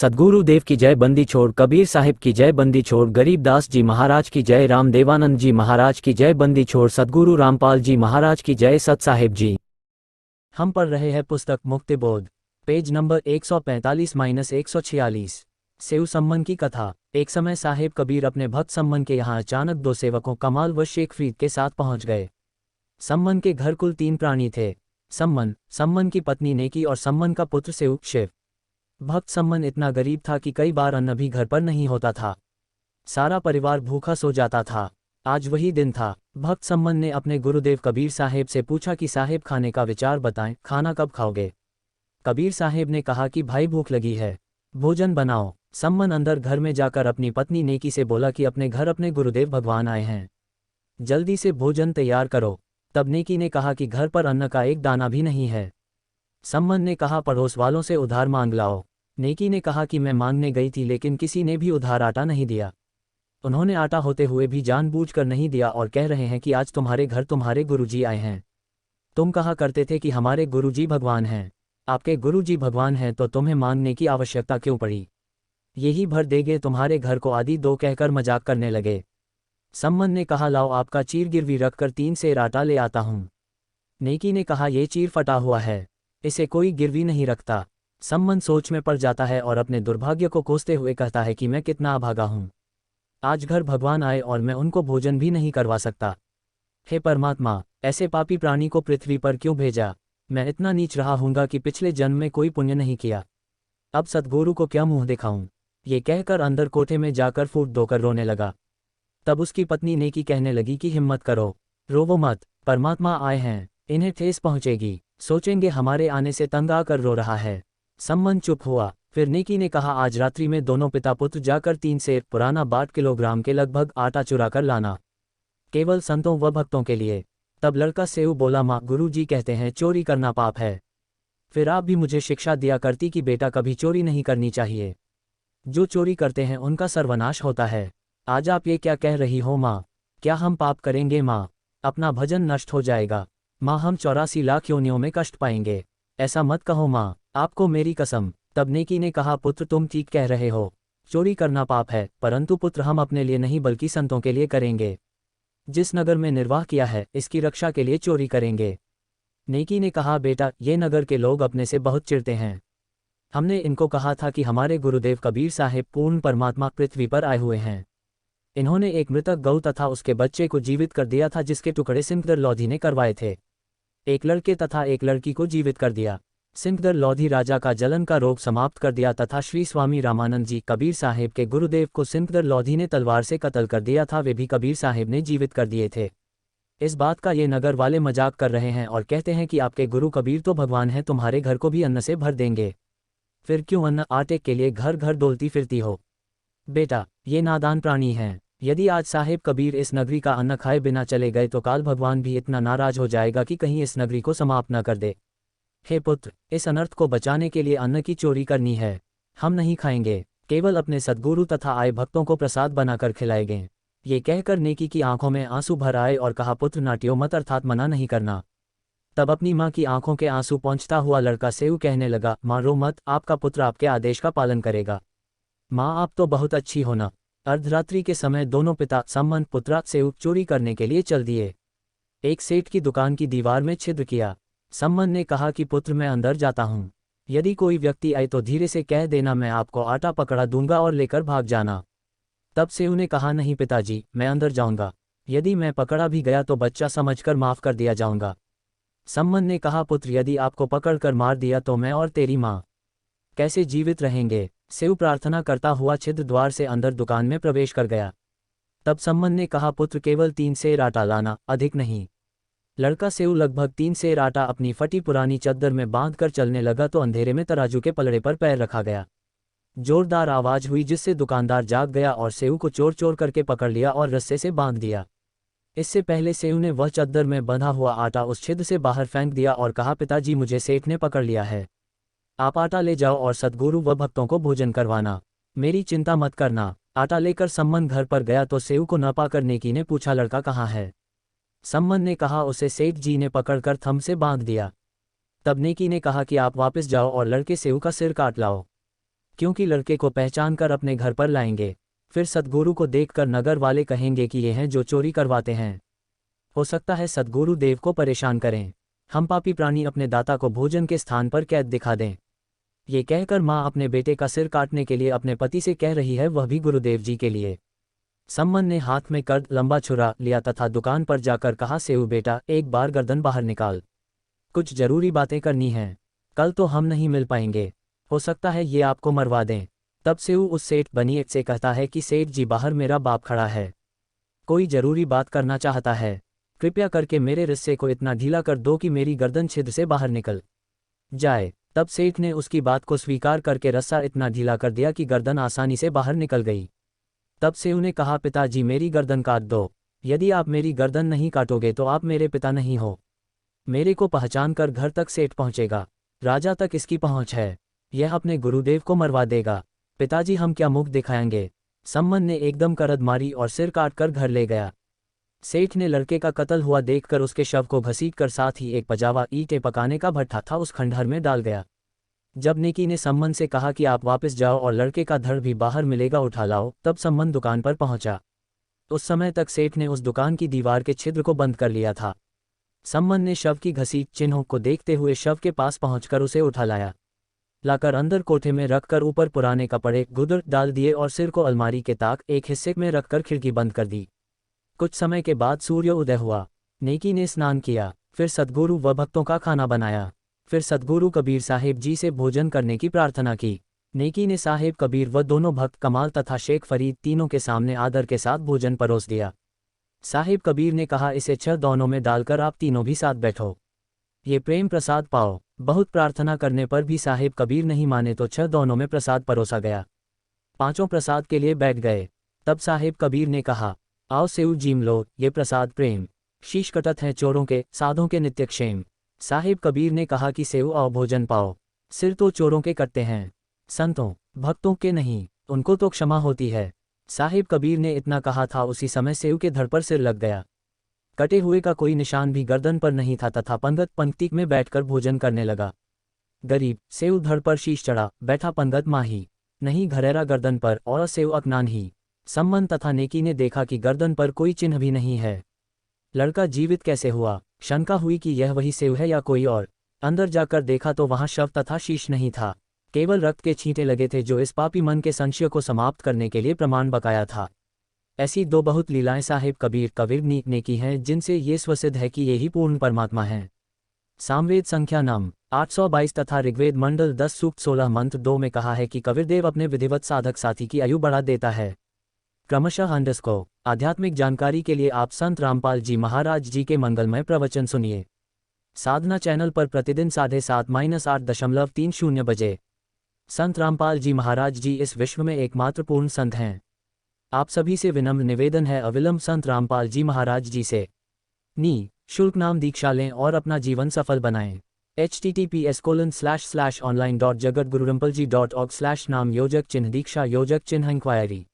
सद्गुरु देव की जय, बंदी छोड़ कबीर साहिब की जय, बंदी छोड़ गरीब दास जी महाराज की जय, राम देवानंद जी महाराज की जय, बंदी छोड़ सद्गुरु रामपाल जी महाराज की जय, सत साहिब जी। हम पढ़ रहे हैं पुस्तक मुक्तिबोध, पेज नंबर 145-146। सेऊ सम्मन की कथा। एक समय साहिब कबीर अपने भक्त सम्मन के यहाँ अचानक दो सेवकों कमाल व शेख फरीद के साथ पहुंच गए। सम्मन के घर कुल 3 प्राणी थे, सम्मन, सम्मन की पत्नी नेकी और सम्मन का पुत्र सेऊ शिव। भक्त सम्मन इतना गरीब था कि कई बार अन्न भी घर पर नहीं होता था। सारा परिवार भूखा सो जाता था। आज वही दिन था। भक्त सम्मन ने अपने गुरुदेव कबीर साहेब से पूछा कि साहेब खाने का विचार बताएं, खाना कब खाओगे। कबीर साहेब ने कहा कि भाई भूख लगी है, भोजन बनाओ। सम्मन अंदर घर में जाकर अपनी पत्नी नेकी से बोला कि अपने घर अपने गुरुदेव भगवान आए हैं, जल्दी से भोजन तैयार करो। तब नेकी ने कहा कि घर पर अन्न का एक दाना भी नहीं है। सम्मन ने कहा पड़ोस वालों से उधार मांग लाओ। नेकी ने कहा कि मैं मांगने गई थी लेकिन किसी ने भी उधार आटा नहीं दिया। उन्होंने आटा होते हुए भी जानबूझकर नहीं दिया और कह रहे हैं कि आज तुम्हारे घर तुम्हारे गुरुजी आए हैं। तुम कहा करते थे कि हमारे गुरुजी भगवान हैं। आपके गुरुजी भगवान हैं तो तुम्हें मांगने की आवश्यकता क्यों पड़ी। यही भर देंगे तुम्हारे घर को, आदि दो कहकर मजाक करने लगे। सम्मन ने कहा लाओ आपका चीर गिरवी रखकर 3 सेर आटा ले आता हूँ। नेकी ने कहा ये चीर फटा हुआ है, इसे कोई गिरवी नहीं रखता। सम्मन सोच में पड़ जाता है और अपने दुर्भाग्य को कोसते हुए कहता है कि मैं कितना अभागा हूँ। आज घर भगवान आए और मैं उनको भोजन भी नहीं करवा सकता। हे परमात्मा, ऐसे पापी प्राणी को पृथ्वी पर क्यों भेजा। मैं इतना नीच रहा हूँगा कि पिछले जन्म में कोई पुण्य नहीं किया। अब सद्गुरु को क्या मुँह दिखाऊं। ये कहकर अंदर कोठे में जाकर फूट धोकर रोने लगा। तब उसकी पत्नी नेकी कहने लगी कि हिम्मत करो, रोवो मत, परमात्मा आए हैं, इन्हें ठेस पहुँचेगी, सोचेंगे हमारे आने से तंग आकर रो रहा है। सम्मन चुप हुआ। फिर नेकी ने कहा आज रात्रि में दोनों पिता पुत्र जाकर 3 सेर पुराना 62 किलोग्राम के लगभग आटा चुरा कर लाना, केवल संतों व भक्तों के लिए। तब लड़का सेऊ बोला माँ, गुरुजी कहते हैं चोरी करना पाप है। फिर आप भी मुझे शिक्षा दिया करती कि बेटा कभी चोरी नहीं करनी चाहिए। जो चोरी करते हैं उनका सर्वनाश होता है। आज आप ये क्या कह रही हो माँ। क्या हम पाप करेंगे माँ। अपना भजन नष्ट हो जाएगा माँ, हम 84 लाख योनियों में कष्ट पाएंगे। ऐसा मत कहो माँ, आपको मेरी कसम। तब नेकी ने कहा पुत्र तुम ठीक कह रहे हो, चोरी करना पाप है, परंतु पुत्र हम अपने लिए नहीं बल्कि संतों के लिए करेंगे। जिस नगर में निर्वाह किया है इसकी रक्षा के लिए चोरी करेंगे। नेकी ने कहा बेटा ये नगर के लोग अपने से बहुत चिढ़ते हैं। हमने इनको कहा था कि हमारे गुरुदेव कबीर साहेब पूर्ण परमात्मा पृथ्वी पर आए हुए हैं। इन्होंने एक मृतक गौ तथा उसके बच्चे को जीवित कर दिया था जिसके टुकड़े सिंहदर लोधी ने करवाए थे। एक लड़के तथा एक लड़की को जीवित कर दिया। सिंहदर लोधी राजा का जलन का रोग समाप्त कर दिया तथा श्री स्वामी रामानंद जी कबीर साहेब के गुरुदेव को सिंहदर लोधी ने तलवार से कत्ल कर दिया था, वे भी कबीर साहेब ने जीवित कर दिए थे। इस बात का ये नगर वाले मजाक कर रहे हैं और कहते हैं कि आपके गुरु कबीर तो भगवान हैं, तुम्हारे घर को भी अन्न से भर देंगे। फिर क्यों अन्न आटे के लिए घर घर डोलती फिरती हो। बेटा ये नादान प्राणी हैं। यदि आज साहेब कबीर इस नगरी का अन्न खाए बिना चले गए तो काल भगवान भी इतना नाराज हो जाएगा कि कहीं इस नगरी को समाप्त न कर दे। हे पुत्र, इस अनर्थ को बचाने के लिए अन्न की चोरी करनी है। हम नहीं खाएंगे, केवल अपने सद्गुरु तथा आए भक्तों को प्रसाद बनाकर खिलाएंगे। ये कहकर नेकी की आंखों में आंसू भर आए और कहा पुत्र नाट्यो मत, अर्थात मना नहीं करना। तब अपनी माँ की आंखों के आंसू पहुँचता हुआ लड़का सेऊ कहने लगा माँ रो मत, आपका पुत्र आपके आदेश का पालन करेगा। माँ आप तो बहुत अच्छी हो ना। अर्धरात्रि के समय दोनों पिता सम्मन पुत्रा सेऊ चोरी करने के लिए चल दिए। एक सेठ की दुकान की दीवार में छिद्र किया। सम्मन ने कहा कि पुत्र मैं अंदर जाता हूँ, यदि कोई व्यक्ति आए तो धीरे से कह देना, मैं आपको आटा पकड़ा दूंगा और लेकर भाग जाना। तब सेऊ ने कहा नहीं पिताजी, मैं अंदर जाऊंगा, यदि मैं पकड़ा भी गया तो बच्चा समझकर माफ कर दिया जाऊंगा। सम्मन ने कहा पुत्र यदि आपको पकड़कर मार दिया तो मैं और तेरी माँ कैसे जीवित रहेंगे। सेऊ प्रार्थना करता हुआ छिद्र द्वार से अंदर दुकान में प्रवेश कर गया। तब सम्मन ने कहा पुत्र केवल 3 सेर आटा लाना, अधिक नहीं। लड़का सेऊ लगभग 3 सेर आटा अपनी फटी पुरानी चद्दर में बांधकर चलने लगा तो अंधेरे में तराजू के पलड़े पर पैर रखा गया। जोरदार आवाज हुई जिससे दुकानदार जाग गया और सेऊ को चोर चोर करके पकड़ लिया और रस्से से बांध दिया। इससे पहले सेऊ ने वह चद्दर में बंधा हुआ आटा उस छिद्र से बाहर फेंक दिया और कहा पिताजी मुझे सेठ ने पकड़ लिया है, आप आटा ले जाओ और सद्गुरु व भक्तों को भोजन करवाना, मेरी चिंता मत करना। आटा लेकर सम्मन घर पर गया तो सेऊ को न पाकर नेकी ने पूछा लड़का कहाँ है। सम्मन ने कहा उसे सेठ जी ने पकड़कर थंब से बांध दिया। तब नेकी ने कहा कि आप वापस जाओ और लड़के सेऊ का सिर काट लाओ। क्योंकि लड़के को पहचान कर अपने घर पर लाएंगे। फिर सद्गुरु को देखकर नगर वाले कहेंगे कि ये हैं जो चोरी करवाते हैं। हो सकता है सद्गुरु देव को परेशान करें। हम पापी प्राणी अपने दाता को भोजन के स्थान पर कैद दिखा दें। ये कहकर माँ अपने बेटे का सिर काटने के लिए अपने पति से कह रही है, वह भी गुरुदेव जी के लिए। सम्मन ने हाथ में कर्द लंबा छुरा लिया तथा दुकान पर जाकर कहा, सेऊ बेटा एक बार गर्दन बाहर निकाल, कुछ जरूरी बातें करनी हैं। कल तो हम नहीं मिल पाएंगे, हो सकता है ये आपको मरवा दें। तब सेऊ उस सेठ बनिए से कहता है कि सेठ जी बाहर मेरा बाप खड़ा है, कोई जरूरी बात करना चाहता है, कृपया करके मेरे रिस्से को इतना ढीला कर दो कि मेरी गर्दन छिद्र से बाहर निकल जाए। तब सेठ ने उसकी बात को स्वीकार करके रस्सा इतना ढीला कर दिया कि गर्दन आसानी से बाहर निकल गई। तब सेऊ ने कहा, पिताजी मेरी गर्दन काट दो, यदि आप मेरी गर्दन नहीं काटोगे तो आप मेरे पिता नहीं हो। मेरे को पहचान कर घर तक सेठ पहुंचेगा, राजा तक इसकी पहुंच है, यह अपने गुरुदेव को मरवा देगा। पिताजी हम क्या मुख दिखाएंगे। सम्मन ने एकदम करद मारी और सिर काटकर घर ले गया। सेठ ने लड़के का कत्ल हुआ देखकर उसके शव को घसीटकर साथ ही एक पजावा ईंटें पकाने का भट्ठा था उस खंडहर में डाल गया। जब नेकी ने सम्मन से कहा कि आप वापस जाओ और लड़के का धड़ भी बाहर मिलेगा उठा लाओ, तब सम्मन दुकान पर पहुंचा। उस समय तक सेठ ने उस दुकान की दीवार के छिद्र को बंद कर लिया था। सम्मन ने शव की घसीट चिन्हों को देखते हुए शव के पास पहुंचकर उसे उठा लाकर अंदर कोठे में रखकर ऊपर पुराने कपड़े गुदर डाल दिए और सिर को अलमारी के ताक एक हिस्से में रखकर खिड़की बंद कर दी। कुछ समय के बाद सूर्य उदय हुआ। नेकी ने स्नान किया, फिर सद्गुरु व भक्तों का खाना बनाया। फिर सद्गुरु कबीर साहिब जी से भोजन करने की प्रार्थना की। नेकी ने साहिब कबीर व दोनों भक्त कमाल तथा शेख फरीद तीनों के सामने आदर के साथ भोजन परोस दिया। साहिब कबीर ने कहा, इसे 6 दोनों में डालकर आप तीनों भी साथ बैठो, ये प्रेम प्रसाद पाओ। बहुत प्रार्थना करने पर भी साहिब कबीर नहीं माने तो 6 दोनों में प्रसाद परोसा गया। पांचों प्रसाद के लिए बैठ गए। तब साहिब कबीर ने कहा, आओ सेऊ जीम लो, ये प्रसाद प्रेम शीश कटत है चोरों के साधों के नित्य क्षेम। साहिब कबीर ने कहा कि सेऊ आओ भोजन पाओ, सिर तो चोरों के कटते हैं, संतों भक्तों के नहीं, उनको तो क्षमा होती है। साहिब कबीर ने इतना कहा था, उसी समय सेऊ के धड़ पर सिर लग गया। कटे हुए का कोई निशान भी गर्दन पर नहीं था तथा पंगत पंक्ति में बैठकर भोजन करने लगा। गरीब सेऊ धड़ पर शीश चढ़ा बैठा, पंगत माही नहीं घरेरा गर्दन पर और सेऊ अकनान ही। सम्मन तथा नेकी ने देखा कि गर्दन पर कोई चिन्ह भी नहीं है। लड़का जीवित कैसे हुआ, शंका हुई कि यह वही सेऊ है या कोई और। अंदर जाकर देखा तो वहां शव तथा शीश नहीं था, केवल रक्त के छींटे लगे थे जो इस पापी मन के संशय को समाप्त करने के लिए प्रमाण बकाया था। ऐसी 2 बहुत लीलाएं साहिब कबीर कबीर ने की हैं जिनसे ये स्वसिद्ध है कि ये ही पूर्ण परमात्मा हैं। सामवेद संख्या नम 822 तथा ऋग्वेद मंडल 10 सूक्त 16 मंत्र 2 में कहा है कि कबीरदेव अपने विधिवत साधक साथी की आयु बढ़ा देता है। क्रमशः अंडस्को आध्यात्मिक जानकारी के लिए आप संत रामपाल जी महाराज जी के मंगलमय प्रवचन सुनिए। साधना चैनल पर प्रतिदिन 7:30-8:30 बजे। संत रामपाल जी महाराज जी इस विश्व में एकमात्र पूर्ण संत हैं। आप सभी से विनम्र निवेदन है, अविलंब संत रामपाल जी महाराज जी से शुल्क नाम दीक्षा लें और अपना जीवन सफल बनाएं। https://online.jagatgururampalji.org/नाम योजक चिन्ह दीक्षा योजक चिन्ह इंक्वायरी।